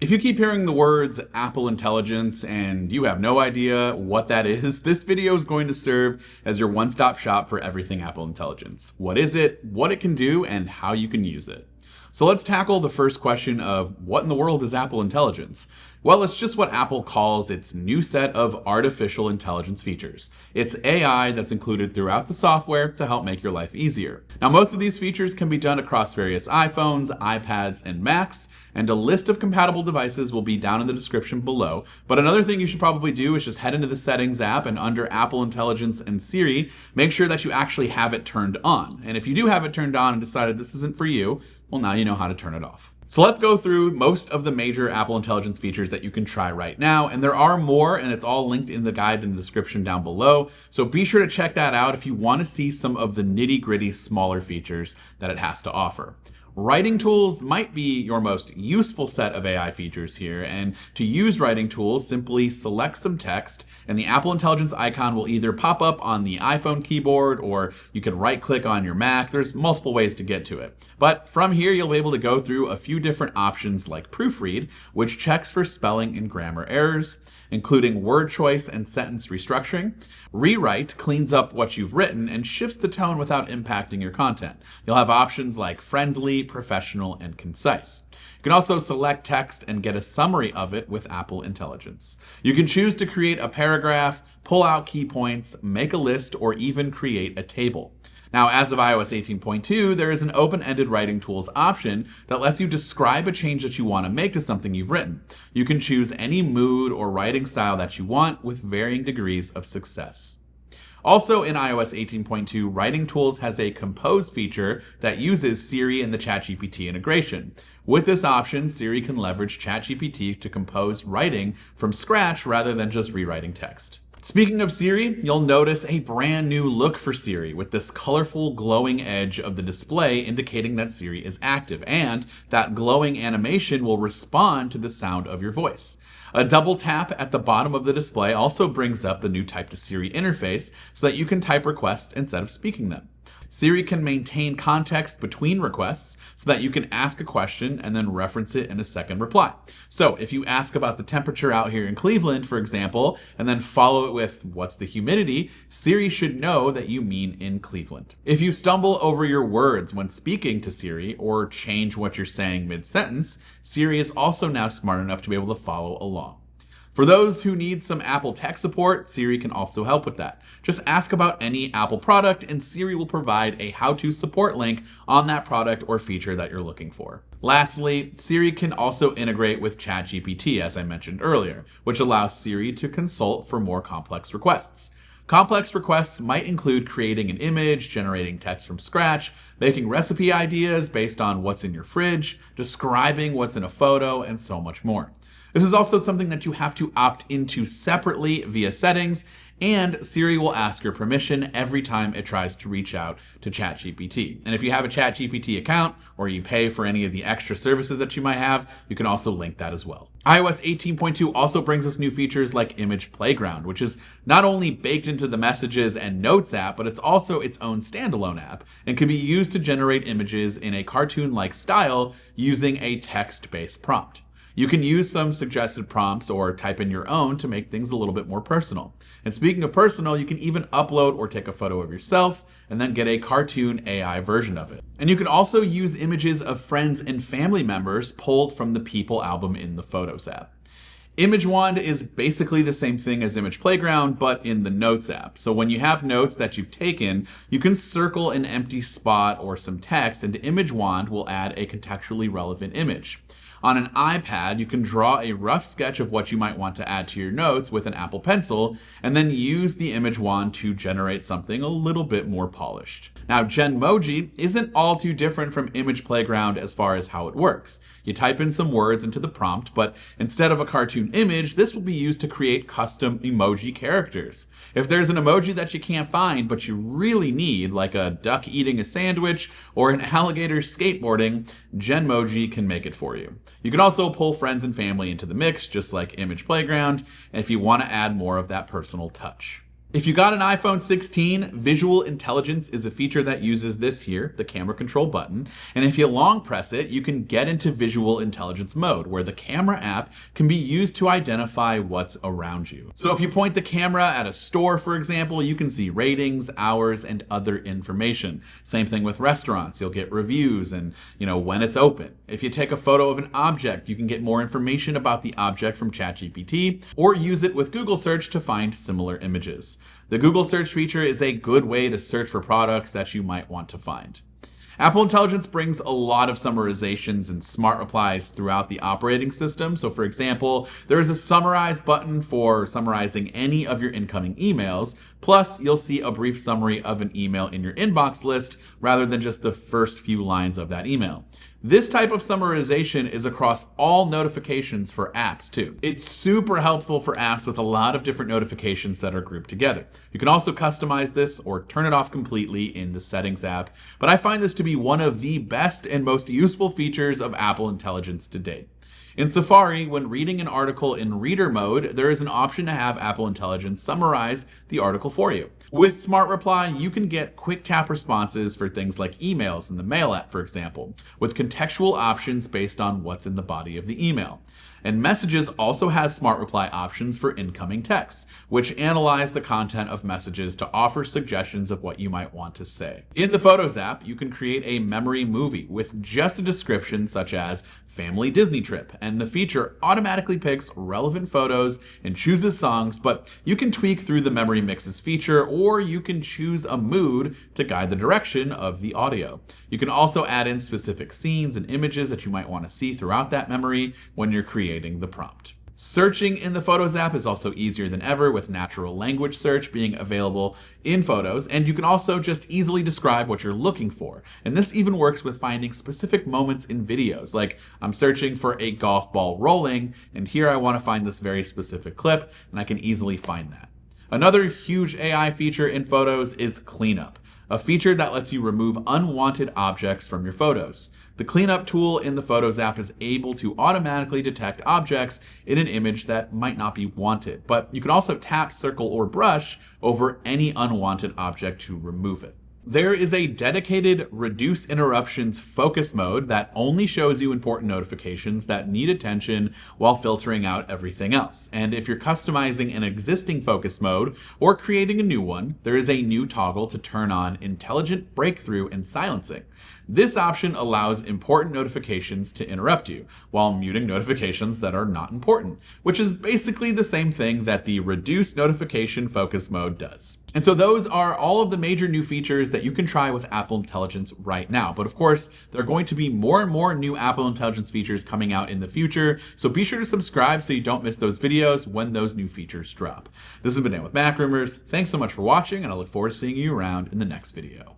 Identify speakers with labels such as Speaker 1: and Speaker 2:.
Speaker 1: If you keep hearing the words Apple Intelligence and you have no idea what that is, this video is going to serve as your one-stop shop for everything Apple Intelligence. What is it, what it can do, and how you can use it. So let's tackle the first question of what in the world is Apple Intelligence? Well, it's just what Apple calls its new set of artificial intelligence features. It's AI that's included throughout the software to help make your life easier. Now, most of these features can be done across various iPhones, iPads, and Macs, and a list of compatible devices will be down in the description below. But another thing you should probably do is just head into the Settings app and under Apple Intelligence and Siri, make sure that you actually have it turned on. And if you do have it turned on and decided this isn't for you, well, now you know how to turn it off. So let's go through most of the major Apple Intelligence features that you can try right now. And there are more, and it's all linked in the guide in the description down below. So be sure to check that out if you want to see some of the nitty-gritty smaller features that it has to offer. Writing tools might be your most useful set of AI features here, and to use writing tools, simply select some text, and the Apple Intelligence icon will either pop up on the iPhone keyboard, or you can right-click on your Mac. There's multiple ways to get to it. But from here, you'll be able to go through a few different options like Proofread, which checks for spelling and grammar errors, including word choice and sentence restructuring. Rewrite cleans up what you've written and shifts the tone without impacting your content. You'll have options like friendly, professional, and concise. You can also select text and get a summary of it with Apple Intelligence. You can choose to create a paragraph, pull out key points, make a list, or even create a table. Now, as of iOS 18.2, there is an open-ended writing tools option that lets you describe a change that you want to make to something you've written. You can choose any mood or writing style that you want with varying degrees of success. Also in iOS 18.2, Writing Tools has a Compose feature that uses Siri and the ChatGPT integration. With this option, Siri can leverage ChatGPT to compose writing from scratch rather than just rewriting text. Speaking of Siri, you'll notice a brand new look for Siri with this colorful glowing edge of the display indicating that Siri is active, and that glowing animation will respond to the sound of your voice. A double tap at the bottom of the display also brings up the new Type to Siri interface so that you can type requests instead of speaking them. Siri can maintain context between requests so that you can ask a question and then reference it in a second reply. So if you ask about the temperature out here in Cleveland, for example, and then follow it with what's the humidity, Siri should know that you mean in Cleveland. If you stumble over your words when speaking to Siri or change what you're saying mid-sentence, Siri is also now smart enough to be able to follow along. For those who need some Apple tech support, Siri can also help with that. Just ask about any Apple product and Siri will provide a how-to support link on that product or feature that you're looking for. Lastly, Siri can also integrate with ChatGPT, as I mentioned earlier, which allows Siri to consult for more complex requests. Complex requests might include creating an image, generating text from scratch, making recipe ideas based on what's in your fridge, describing what's in a photo, and so much more. This is also something that you have to opt into separately via settings, and Siri will ask your permission every time it tries to reach out to ChatGPT. And if you have a ChatGPT account or you pay for any of the extra services that you might have, you can also link that as well. iOS 18.2 also brings us new features like Image Playground, which is not only baked into the Messages and Notes app, but it's also its own standalone app and can be used to generate images in a cartoon-like style using a text-based prompt. You can use some suggested prompts or type in your own to make things a little bit more personal. And speaking of personal, you can even upload or take a photo of yourself and then get a cartoon AI version of it. And you can also use images of friends and family members pulled from the People album in the Photos app. Image Wand is basically the same thing as Image Playground, but in the Notes app. So when you have notes that you've taken, you can circle an empty spot or some text, and Image Wand will add a contextually relevant image. On an iPad, you can draw a rough sketch of what you might want to add to your notes with an Apple Pencil, and then use the Image Wand to generate something a little bit more polished. Now, Genmoji isn't all too different from Image Playground as far as how it works. You type in some words into the prompt, but instead of a cartoon image, this will be used to create custom emoji characters. If there's an emoji that you can't find, but you really need, like a duck eating a sandwich or an alligator skateboarding, Genmoji can make it for you. You can also pull friends and family into the mix, just like Image Playground, if you want to add more of that personal touch. If you got an iPhone 16, Visual Intelligence is a feature that uses this here, the camera control button. And if you long press it, you can get into Visual Intelligence mode, where the camera app can be used to identify what's around you. So if you point the camera at a store, for example, you can see ratings, hours, and other information. Same thing with restaurants. You'll get reviews and, when it's open. If you take a photo of an object, you can get more information about the object from ChatGPT, or use it with Google search to find similar images. The Google search feature is a good way to search for products that you might want to find. Apple Intelligence brings a lot of summarizations and smart replies throughout the operating system. So for example, there is a summarize button for summarizing any of your incoming emails. Plus, you'll see a brief summary of an email in your inbox list rather than just the first few lines of that email. This type of summarization is across all notifications for apps too. It's super helpful for apps with a lot of different notifications that are grouped together. You can also customize this or turn it off completely in the Settings app, but I find this to be one of the best and most useful features of Apple Intelligence to date. In Safari, when reading an article in reader mode, there is an option to have Apple Intelligence summarize the article for you. With Smart Reply, you can get quick tap responses for things like emails in the Mail app, for example, with contextual options based on what's in the body of the email. And Messages also has Smart Reply options for incoming texts, which analyze the content of messages to offer suggestions of what you might want to say. In the Photos app, you can create a memory movie with just a description such as family Disney trip, and the feature automatically picks relevant photos and chooses songs, but you can tweak through the memory mixes feature, or you can choose a mood to guide the direction of the audio. You can also add in specific scenes and images that you might want to see throughout that memory when you're creating the prompt. Searching in the Photos app is also easier than ever, with natural language search being available in Photos, and you can also just easily describe what you're looking for. And this even works with finding specific moments in videos, like I'm searching for a golf ball rolling, and here I want to find this very specific clip, and I can easily find that. Another huge AI feature in Photos is Cleanup, a feature that lets you remove unwanted objects from your photos. The Cleanup tool in the Photos app is able to automatically detect objects in an image that might not be wanted, but you can also tap, circle, or brush over any unwanted object to remove it. There is a dedicated Reduce Interruptions focus mode that only shows you important notifications that need attention while filtering out everything else. And if you're customizing an existing focus mode or creating a new one, there is a new toggle to turn on Intelligent Breakthrough and Silencing. This option allows important notifications to interrupt you while muting notifications that are not important, which is basically the same thing that the Reduce Notification focus mode does. And so those are all of the major new features that you can try with Apple Intelligence right now. But of course, there are going to be more and more new Apple Intelligence features coming out in the future, so be sure to subscribe so you don't miss those videos when those new features drop. This has been Dan with MacRumors. Thanks so much for watching, and I look forward to seeing you around in the next video.